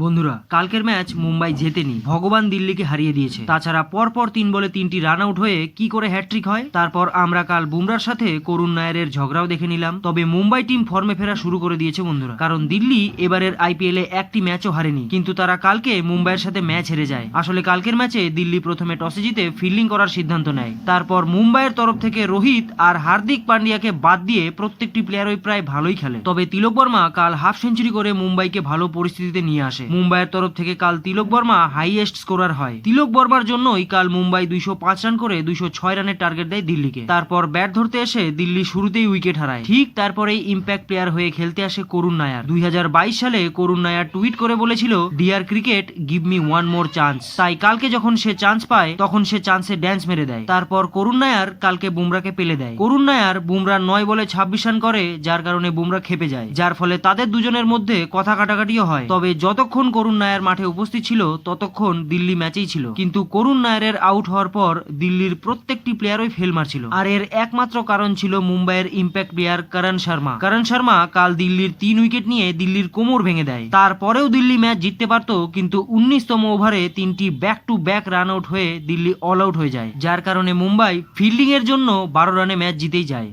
বন্ধুরা, কালকের ম্যাচ মুম্বাই জেতেনি, ভগবান দিল্লিকে হারিয়ে দিয়েছে। তাছাড়া পরপর 3 বলে 3টি রান আউট হয়ে কি করে হ্যাট্রিক হয়। তারপর আমরা কাল বুমরার সাথে করুণ নায়ারের ঝগড়াও দেখে নিলাম। তবে মুম্বাই টিম ফর্মে ফেরা শুরু করে দিয়েছে বন্ধুরা, কারণ দিল্লি এবারের আইপিএলে একটি ম্যাচও হারেনি, কিন্তু তারা কালকে মুম্বাইয়ের সাথে ম্যাচ হেরে যায়। আসলে কালকের ম্যাচে দিল্লি প্রথমে টসে জিতে ফিল্ডিং করার সিদ্ধান্ত নেয়। তারপর মুম্বাইয়ের তরফ থেকে রোহিত আর হার্দিক পান্ডিয়াকে বাদ দিয়ে প্রত্যেকটি প্লেয়ারই প্রায় ভালোই খেলে। তবে তিলক বর্মা কাল হাফ সেঞ্চুরি করে মুম্বাইকে ভালো পরিস্থিতিতে নিয়ে আসে। মুম্বাইয়ের তরফ থেকে কাল তিলক বর্মা হাইয়েস্ট স্কোরার হয়। তিলক বর্মার জন্যই কাল মুম্বাই 205 রান করে 206 রানের টার্গেট দেয় দিল্লিকে। তারপর ব্যাট ধরতে এসে দিল্লি শুরুতেই উইকেট হারায়। ঠিক তারপরেই ইম্প্যাক্ট প্লেয়ার হয়ে খেলতে আসে করুণ নায়ার। 2022 সালে করুণ নায়ার টুইট করে বলেছিল, dear cricket, give me one more chance. তাই কালকে যখন সে চান্স পায় তখন সে চান্সে ড্যান্স মেরে দেয়। তারপর করুণ নায়ার কালকে বুমরাকে পেলে দেয়। করুণ নায়ার বুমরা 9 বলে 26 রান করে, যার কারণে বুমরা খেপে যায়, যার ফলে তাদের দুজনের মধ্যে কথা কাটাকাটিও হয়। তবে যতক্ষণ করুণ নায়ার মাঠে উপস্থিত ছিল ততক্ষণ দিল্লি ম্যাচেই ছিল, কিন্তু করুণ নায়ারের আউট হওয়ার পর দিল্লির প্রত্যেকটি প্লেয়ারই ফেল মারছিল। আর এর একমাত্র কারণ ছিল মুম্বাইয়ের ইম্প্যাক্ট প্লেয়ার করণ শর্মা। করণ শর্মা কাল দিল্লির 3 উইকেট নিয়ে দিল্লির কোমর ভেঙে দেয়। তারপরেও দিল্লি ম্যাচ জিততে পারত, কিন্তু 19তম ওভারে 3টি back to back run out হয়ে দিল্লি অল আউট হয়ে যায়, যার কারণে মুম্বাই ফিল্ডিং এর জন্য 12 রানে ম্যাচ জিতেই যায়।